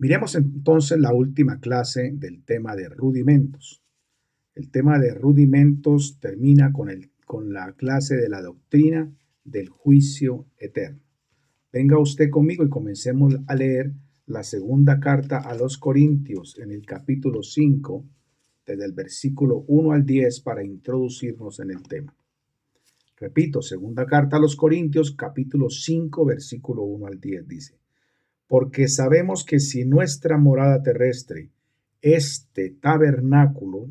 Miremos entonces la última clase del tema de rudimentos. El tema de rudimentos termina con la clase de la doctrina del juicio eterno. Venga usted conmigo y comencemos a leer la segunda carta a los Corintios en el capítulo 5, desde el versículo 1 al 10 para introducirnos en el tema. Repito, segunda carta a los Corintios, capítulo 5, versículo 1 al 10 dice: porque sabemos que si nuestra morada terrestre, este tabernáculo,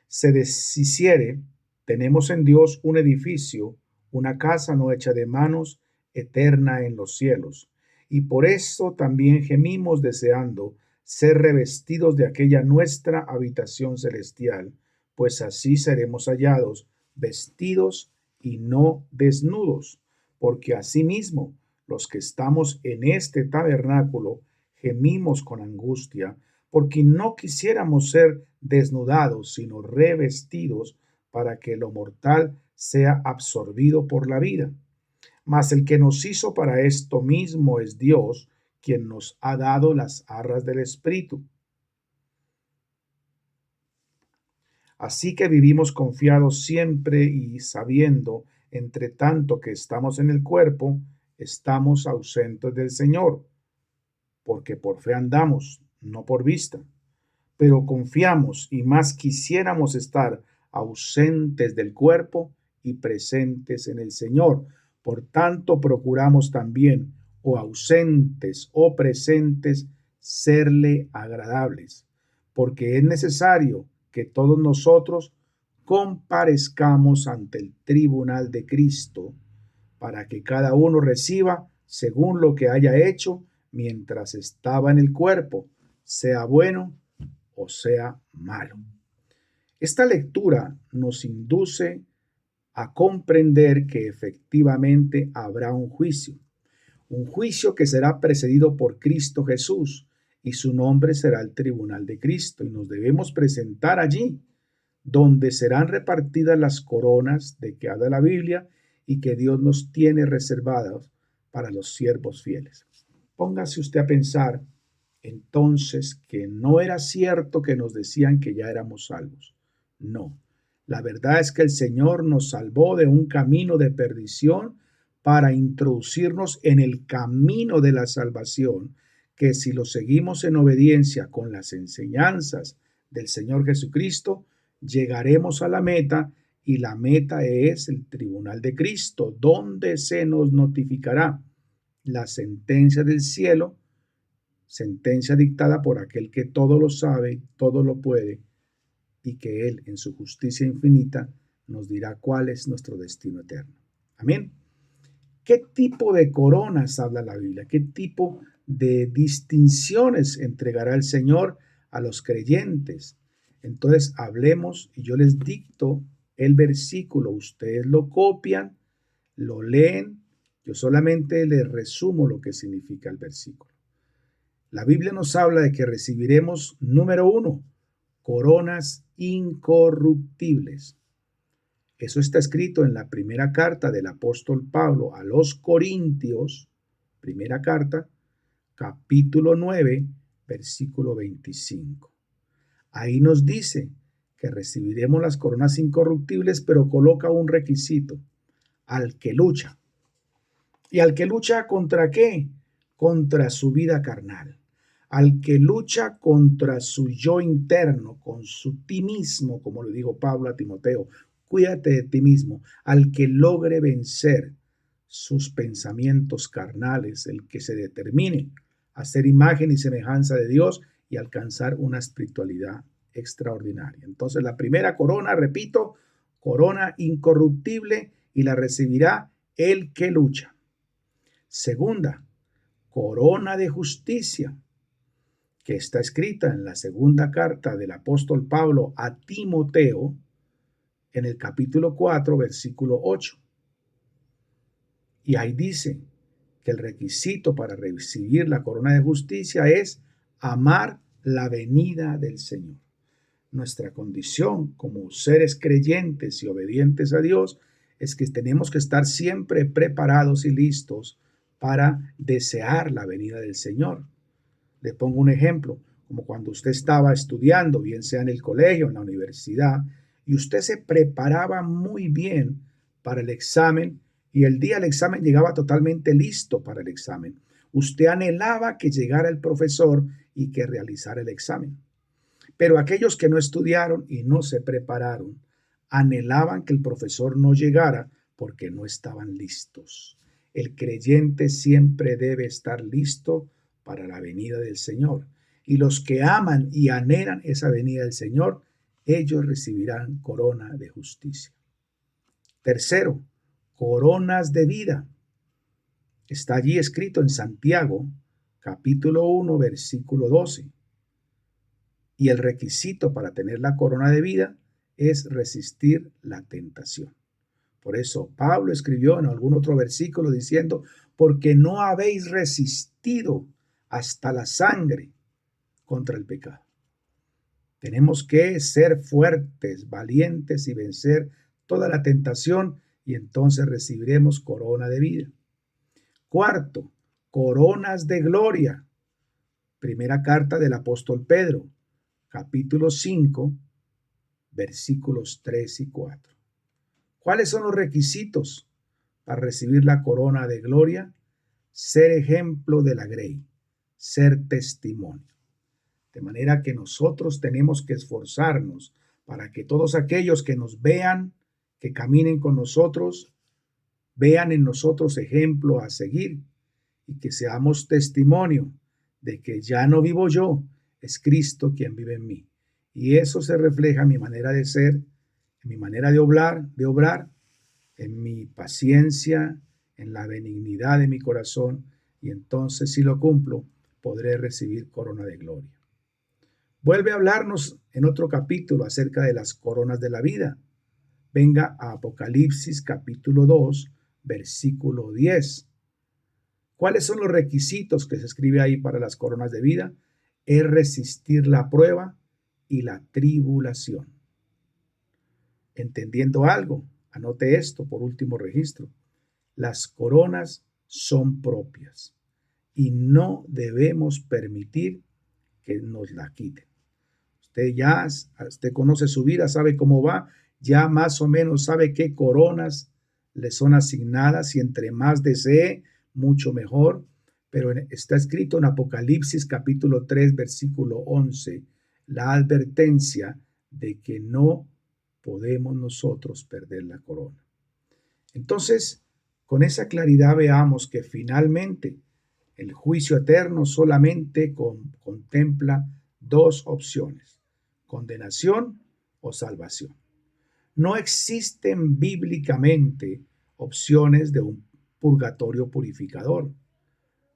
se deshiciere, tenemos en Dios un edificio, una casa no hecha de manos, eterna en los cielos. Y por eso también gemimos deseando ser revestidos de aquella nuestra habitación celestial, pues así seremos hallados vestidos y no desnudos, porque asimismo los que estamos en este tabernáculo gemimos con angustia, porque no quisiéramos ser desnudados, sino revestidos, para que lo mortal sea absorbido por la vida. Mas el que nos hizo para esto mismo es Dios, quien nos ha dado las arras del Espíritu. Así que vivimos confiados siempre y sabiendo, entre tanto que estamos en el cuerpo, estamos ausentes del Señor, porque por fe andamos, no por vista. Pero confiamos y más quisiéramos estar ausentes del cuerpo y presentes en el Señor. Por tanto, procuramos también, o ausentes o presentes, serle agradables, porque es necesario que todos nosotros comparezcamos ante el tribunal de Cristo, para que cada uno reciba según lo que haya hecho mientras estaba en el cuerpo, sea bueno o sea malo. Esta lectura nos induce a comprender que efectivamente habrá un juicio que será precedido por Cristo Jesús, y su nombre será el tribunal de Cristo, y nos debemos presentar allí, donde serán repartidas las coronas de que habla la Biblia y que Dios nos tiene reservadas para los siervos fieles. Póngase usted a pensar entonces que no era cierto que nos decían que ya éramos salvos. No, la verdad es que el Señor nos salvó de un camino de perdición para introducirnos en el camino de la salvación, que si lo seguimos en obediencia con las enseñanzas del Señor Jesucristo, llegaremos a la meta, y la meta es el tribunal de Cristo, donde se nos notificará la sentencia del cielo, sentencia dictada por aquel que todo lo sabe, todo lo puede, y que Él, en su justicia infinita, nos dirá cuál es nuestro destino eterno. Amén. ¿Qué tipo de coronas habla la Biblia? ¿Qué tipo de distinciones entregará el Señor a los creyentes? Entonces hablemos y yo les dicto el versículo, ustedes lo copian, lo leen, yo solamente les resumo lo que significa el versículo. La Biblia nos habla de que recibiremos, número 1, coronas incorruptibles. Eso está escrito en la primera carta del apóstol Pablo a los Corintios, primera carta, capítulo 9, versículo 25. Ahí nos dice que recibiremos las coronas incorruptibles, pero coloca un requisito: al que lucha. ¿Y al que lucha contra qué? Contra su vida carnal. Al que lucha contra su yo interno, con su ti mismo, como le dijo Pablo a Timoteo, cuídate de ti mismo. Al que logre vencer sus pensamientos carnales, el que se determine a ser imagen y semejanza de Dios y alcanzar una espiritualidad extraordinaria. Entonces, la primera corona, repito, corona incorruptible, y la recibirá el que lucha. Segunda, corona de justicia, que está escrita en la segunda carta del apóstol Pablo a Timoteo, en el capítulo 4, versículo 8. Y ahí dice que el requisito para recibir la corona de justicia es amar la venida del Señor. Nuestra condición como seres creyentes y obedientes a Dios es que tenemos que estar siempre preparados y listos para desear la venida del Señor. Le pongo un ejemplo, como cuando usted estaba estudiando, bien sea en el colegio, en la universidad, y usted se preparaba muy bien para el examen y el día del examen llegaba totalmente listo para el examen. Usted anhelaba que llegara el profesor y que realizara el examen. Pero aquellos que no estudiaron y no se prepararon, anhelaban que el profesor no llegara porque no estaban listos. El creyente siempre debe estar listo para la venida del Señor. Y los que aman y anhelan esa venida del Señor, ellos recibirán corona de justicia. Tercero, coronas de vida. Está allí escrito en Santiago, capítulo 1, versículo 12. Y el requisito para tener la corona de vida es resistir la tentación. Por eso Pablo escribió en algún otro versículo diciendo, porque no habéis resistido hasta la sangre contra el pecado. Tenemos que ser fuertes, valientes y vencer toda la tentación y entonces recibiremos corona de vida. Cuarto, coronas de gloria. Primera carta del apóstol Pedro, capítulo 5, versículos 3 y 4. ¿Cuáles son los requisitos para recibir la corona de gloria? Ser ejemplo de la grey, ser testimonio. De manera que nosotros tenemos que esforzarnos para que todos aquellos que nos vean, que caminen con nosotros, vean en nosotros ejemplo a seguir y que seamos testimonio de que ya no vivo yo, es Cristo quien vive en mí. Y eso se refleja en mi manera de ser, en mi manera de obrar, en mi paciencia, en la benignidad de mi corazón, y entonces si lo cumplo, podré recibir corona de gloria. Vuelve a hablarnos en otro capítulo acerca de las coronas de la vida. Venga a Apocalipsis capítulo 2, versículo 10. ¿Cuáles son los requisitos que se escribe ahí para las coronas de vida? Es resistir la prueba y la tribulación. Entendiendo algo, anote esto por último registro. Las coronas son propias y no debemos permitir que nos la quiten. Usted conoce su vida, sabe cómo va, ya más o menos sabe qué coronas le son asignadas y entre más desee, mucho mejor. Pero está escrito en Apocalipsis capítulo 3, versículo 11, la advertencia de que no podemos nosotros perder la corona. Entonces, con esa claridad veamos que finalmente el juicio eterno solamente contempla dos opciones: condenación o salvación. No existen bíblicamente opciones de un purgatorio purificador.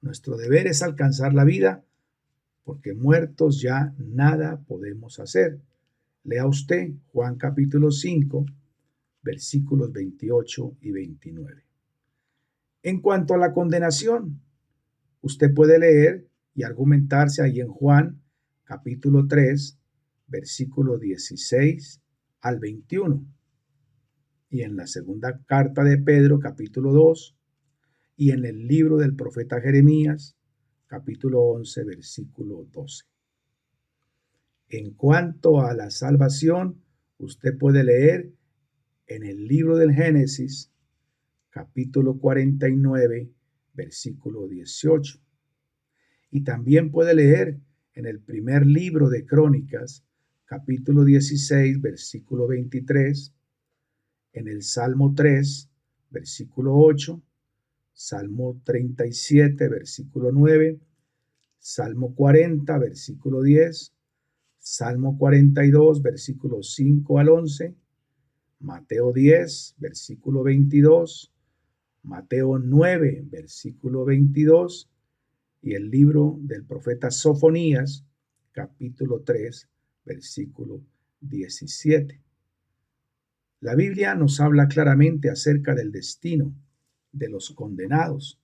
Nuestro deber es alcanzar la vida porque muertos ya nada podemos hacer. Lea usted Juan capítulo 5, versículos 28 y 29. En cuanto a la condenación, usted puede leer y argumentarse ahí en Juan capítulo 3, versículo 16 al 21. Y en la segunda carta de Pedro capítulo 2 y en el libro del profeta Jeremías capítulo 11, versículo 12. En cuanto a la salvación, usted puede leer en el libro del Génesis capítulo 49, versículo 18. Y también puede leer en el primer libro de Crónicas, capítulo 16, versículo 23, en el Salmo 3, versículo 8, Salmo 37, versículo 9, Salmo 40, versículo 10, Salmo 42, versículos 5 al 11, Mateo 10, versículo 22, Mateo 9, versículo 22, y el libro del profeta Sofonías, capítulo 3, versículo 17. La Biblia nos habla claramente acerca del destino de los condenados,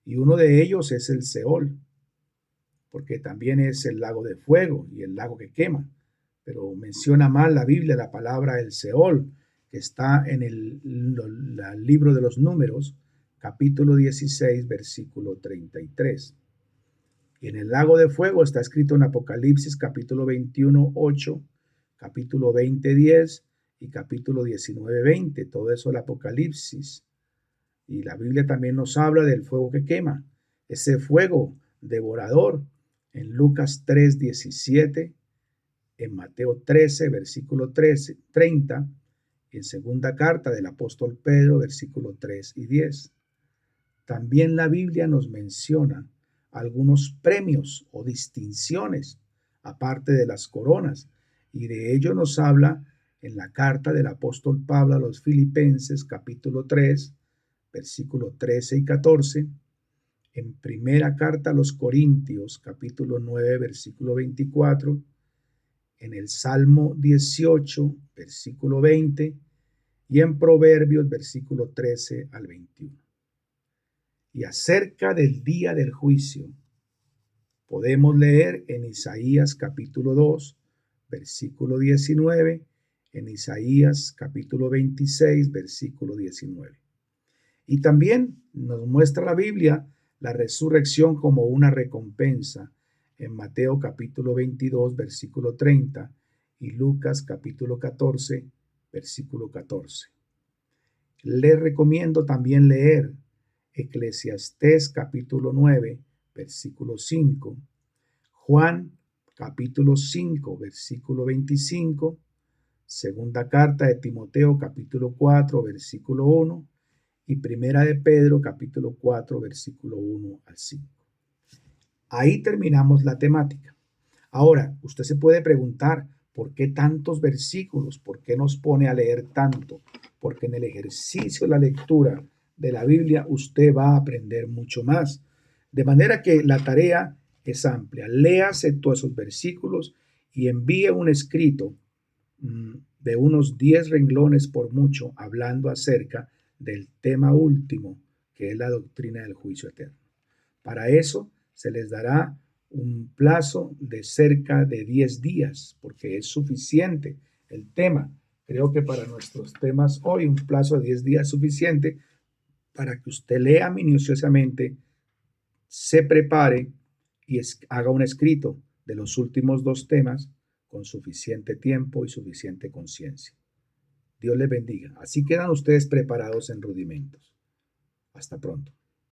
y uno de ellos es el Seol, porque también es el lago de fuego y el lago que quema, pero menciona mal la Biblia la palabra el Seol, que está en el libro de los Números, capítulo 16, versículo 33. Y en el lago de fuego está escrito en Apocalipsis capítulo 21, 8, capítulo 20, 10 y capítulo 19, 20. Todo eso el Apocalipsis. Y la Biblia también nos habla del fuego que quema, ese fuego devorador en Lucas 3, 17, en Mateo 13, versículo 13, 30, y en segunda carta del apóstol Pedro, versículo 3 y 10. También la Biblia nos menciona algunos premios o distinciones, aparte de las coronas, y de ello nos habla en la carta del apóstol Pablo a los Filipenses, capítulo 3, versículo 13 y 14, en primera carta a los Corintios, capítulo 9, versículo 24, en el Salmo 18, versículo 20, y en Proverbios, versículo 13 al 21. Y acerca del día del juicio, podemos leer en Isaías capítulo 2, versículo 19, en Isaías capítulo 26, versículo 19. Y también nos muestra la Biblia la resurrección como una recompensa en Mateo capítulo 22, versículo 30 y Lucas capítulo 14, versículo 14. Les recomiendo también leer Eclesiastés capítulo 9, versículo 5, Juan capítulo 5, versículo 25, segunda carta de Timoteo capítulo 4, versículo 1 y primera de Pedro capítulo 4, versículo 1 al 5. Ahí terminamos la temática. Ahora, usted se puede preguntar, ¿por qué tantos versículos? ¿Por qué nos pone a leer tanto? Porque en el ejercicio de la lectura de la Biblia usted va a aprender mucho más. De manera que la tarea es amplia. Léase todos esos versículos y envíe un escrito de unos 10 renglones por mucho, hablando acerca del tema último, que es la doctrina del juicio eterno. Para eso se les dará un plazo de cerca de 10 días, porque es suficiente el tema. Creo que para nuestros temas hoy un plazo de 10 días es suficiente para que usted lea minuciosamente, se prepare y haga un escrito de los últimos dos temas con suficiente tiempo y suficiente conciencia. Dios les bendiga. Así quedan ustedes preparados en rudimentos. Hasta pronto.